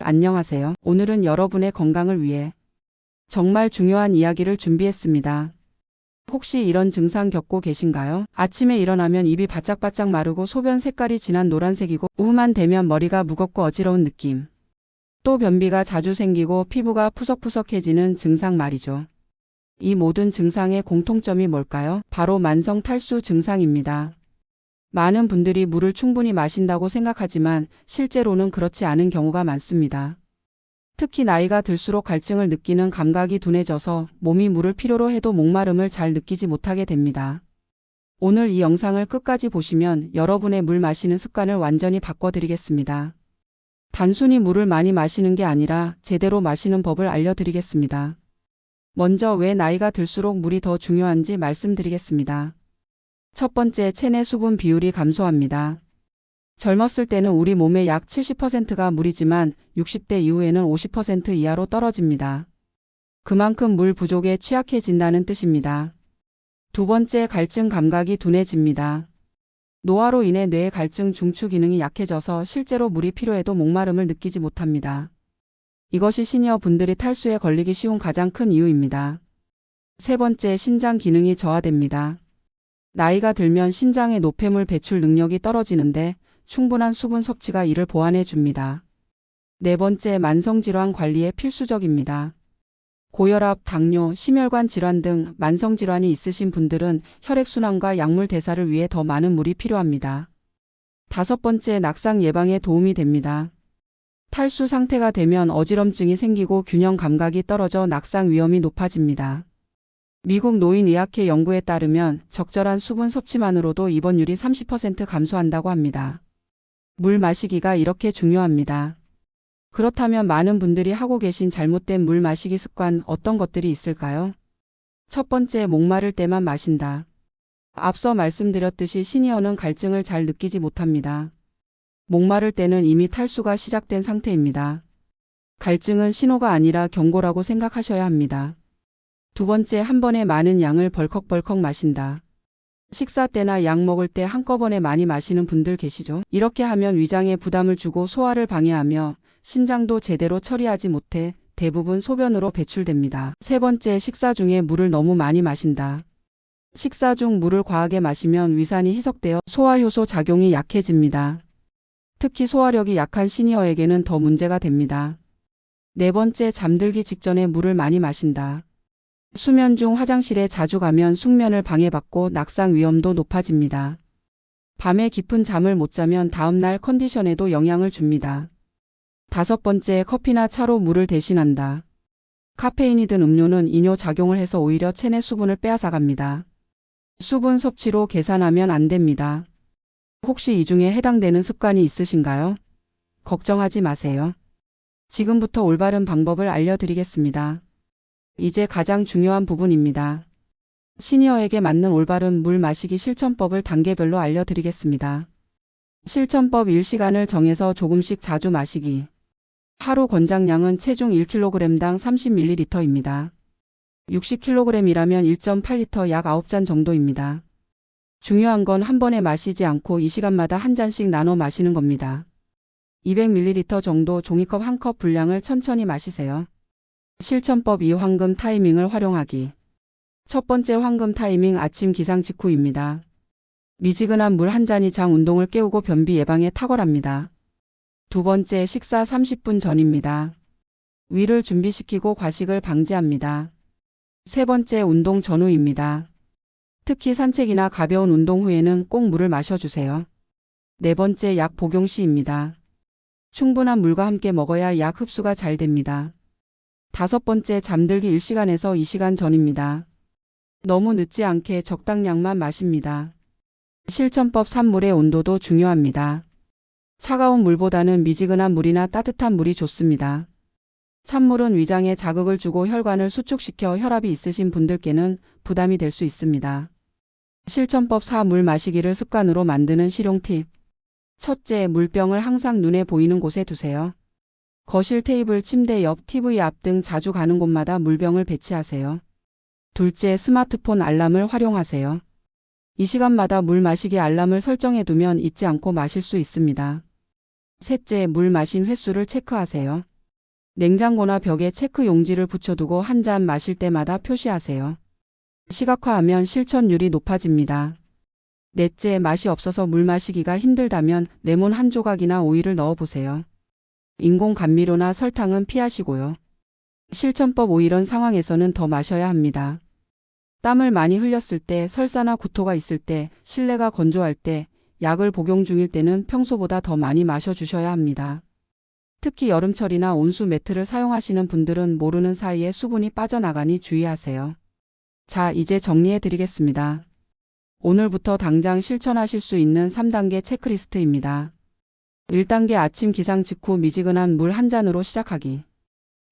안녕하세요. 오늘은 여러분의 건강을 위해 정말 중요한 이야기를 준비했습니다. 혹시 이런 증상 겪고 계신가요? 아침에 일어나면 입이 바짝바짝 마르고 소변 색깔이 진한 노란색이고 오후만 되면 머리가 무겁고 어지러운 느낌. 또 변비가 자주 생기고 피부가 푸석푸석해지는 증상 말이죠. 이 모든 증상의 공통점이 뭘까요? 바로 만성 탈수 증상입니다. 많은 분들이 물을 충분히 마신다고 생각하지만 실제로는 그렇지 않은 경우가 많습니다. 특히 나이가 들수록 갈증을 느끼는 감각이 둔해져서 몸이 물을 필요로 해도 목마름을 잘 느끼지 못하게 됩니다. 오늘 이 영상을 끝까지 보시면 여러분의 물 마시는 습관을 완전히 바꿔드리겠습니다. 단순히 물을 많이 마시는 게 아니라 제대로 마시는 법을 알려드리겠습니다. 먼저 왜 나이가 들수록 물이 더 중요한지 말씀드리겠습니다. 첫 번째, 체내 수분 비율이 감소합니다. 젊었을 때는 우리 몸의 약 70%가 물이지만 60대 이후에는 50% 이하로 떨어집니다. 그만큼 물 부족에 취약해진다는 뜻입니다. 두 번째, 갈증 감각이 둔해집니다. 노화로 인해 뇌의 갈증 중추 기능이 약해져서 실제로 물이 필요해도 목마름을 느끼지 못합니다. 이것이 시니어 분들이 탈수에 걸리기 쉬운 가장 큰 이유입니다. 세 번째, 신장 기능이 저하됩니다. 나이가 들면 신장의 노폐물 배출 능력이 떨어지는데 충분한 수분 섭취가 이를 보완해 줍니다. 네 번째, 만성질환 관리에 필수적입니다. 고혈압, 당뇨, 심혈관 질환 등 만성질환이 있으신 분들은 혈액순환과 약물 대사를 위해 더 많은 물이 필요합니다. 다섯 번째, 낙상 예방에 도움이 됩니다. 탈수 상태가 되면 어지럼증이 생기고 균형 감각이 떨어져 낙상 위험이 높아집니다. 미국 노인의학회 연구에 따르면 적절한 수분 섭취만으로도 입원율이 30% 감소한다고 합니다. 물 마시기가 이렇게 중요합니다. 그렇다면 많은 분들이 하고 계신 잘못된 물 마시기 습관 어떤 것들이 있을까요? 첫 번째, 목마를 때만 마신다. 앞서 말씀드렸듯이 시니어는 갈증을 잘 느끼지 못합니다. 목마를 때는 이미 탈수가 시작된 상태입니다. 갈증은 신호가 아니라 경고라고 생각하셔야 합니다. 두 번째, 한 번에 많은 양을 벌컥벌컥 마신다. 식사 때나 약 먹을 때 한꺼번에 많이 마시는 분들 계시죠? 이렇게 하면 위장에 부담을 주고 소화를 방해하며 신장도 제대로 처리하지 못해 대부분 소변으로 배출됩니다. 세 번째, 식사 중에 물을 너무 많이 마신다. 식사 중 물을 과하게 마시면 위산이 희석되어 소화효소 작용이 약해집니다. 특히 소화력이 약한 시니어에게는 더 문제가 됩니다. 네 번째, 잠들기 직전에 물을 많이 마신다. 수면 중 화장실에 자주 가면 숙면을 방해받고 낙상 위험도 높아집니다. 밤에 깊은 잠을 못 자면 다음날 컨디션에도 영향을 줍니다. 다섯 번째, 커피나 차로 물을 대신한다. 카페인이 든 음료는 이뇨 작용을 해서 오히려 체내 수분을 빼앗아갑니다. 수분 섭취로 계산하면 안 됩니다. 혹시 이 중에 해당되는 습관이 있으신가요? 걱정하지 마세요. 지금부터 올바른 방법을 알려드리겠습니다. 이제 가장 중요한 부분입니다. 시니어에게 맞는 올바른 물 마시기 실천법을 단계별로 알려드리겠습니다. 실천법 1시간을 정해서 조금씩 자주 마시기. 하루 권장량은 체중 1kg당 30ml입니다. 60kg이라면 1.8L 약 9잔 정도입니다. 중요한 건 한 번에 마시지 않고 이 시간마다 한 잔씩 나눠 마시는 겁니다. 200ml 정도 종이컵 한 컵 분량을 천천히 마시세요. 실천법 2, 황금 타이밍을 활용하기. 첫 번째 황금 타이밍, 아침 기상 직후입니다. 미지근한 물 한 잔이 장 운동을 깨우고 변비 예방에 탁월합니다. 두 번째, 식사 30분 전입니다. 위를 준비시키고 과식을 방지합니다. 세 번째, 운동 전후입니다. 특히 산책이나 가벼운 운동 후에는 꼭 물을 마셔주세요. 네 번째, 약 복용 시입니다. 충분한 물과 함께 먹어야 약 흡수가 잘 됩니다. 다섯 번째, 잠들기 1시간에서 2시간 전입니다. 너무 늦지 않게 적당량만 마십니다. 실천법 3, 물의 온도도 중요합니다. 차가운 물보다는 미지근한 물이나 따뜻한 물이 좋습니다. 찬물은 위장에 자극을 주고 혈관을 수축시켜 혈압이 있으신 분들께는 부담이 될 수 있습니다. 실천법 4, 물 마시기를 습관으로 만드는 실용 팁. 첫째, 물병을 항상 눈에 보이는 곳에 두세요. 거실 테이블, 침대 옆, TV 앞 등 자주 가는 곳마다 물병을 배치하세요. 둘째, 스마트폰 알람을 활용하세요. 이 시간마다 물 마시기 알람을 설정해두면 잊지 않고 마실 수 있습니다. 셋째, 물 마신 횟수를 체크하세요. 냉장고나 벽에 체크 용지를 붙여두고 한 잔 마실 때마다 표시하세요. 시각화하면 실천율이 높아집니다. 넷째, 맛이 없어서 물 마시기가 힘들다면 레몬 한 조각이나 오이를 넣어보세요. 인공 감미료나 설탕은 피하시고요. 실천법 5. 이런 상황에서는 더 마셔야 합니다. 땀을 많이 흘렸을 때, 설사나 구토가 있을 때, 실내가 건조할 때, 약을 복용 중일 때는 평소보다 더 많이 마셔주셔야 합니다. 특히 여름철이나 온수 매트를 사용하시는 분들은 모르는 사이에 수분이 빠져나가니 주의하세요. 자, 이제 정리해 드리겠습니다. 오늘부터 당장 실천하실 수 있는 3단계 체크리스트입니다. 1단계 아침 기상 직후 미지근한 물 한 잔으로 시작하기.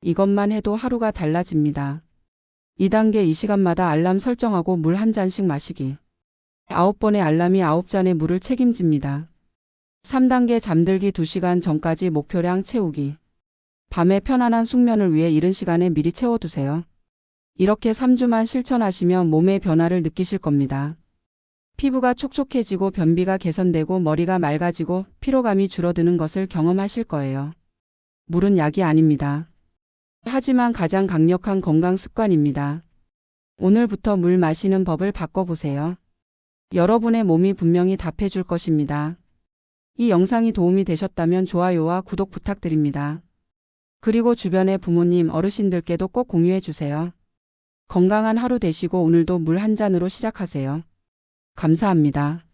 이것만 해도 하루가 달라집니다. 2단계 이 시간마다 알람 설정하고 물 한 잔씩 마시기. 9번의 알람이 9잔의 물을 책임집니다. 3단계 잠들기 2시간 전까지 목표량 채우기. 밤에 편안한 숙면을 위해 이른 시간에 미리 채워두세요. 이렇게 3주만 실천하시면 몸의 변화를 느끼실 겁니다. 피부가 촉촉해지고 변비가 개선되고 머리가 맑아지고 피로감이 줄어드는 것을 경험하실 거예요. 물은 약이 아닙니다. 하지만 가장 강력한 건강 습관입니다. 오늘부터 물 마시는 법을 바꿔보세요. 여러분의 몸이 분명히 답해줄 것입니다. 이 영상이 도움이 되셨다면 좋아요와 구독 부탁드립니다. 그리고 주변의 부모님, 어르신들께도 꼭 공유해주세요. 건강한 하루 되시고 오늘도 물 한 잔으로 시작하세요. 감사합니다.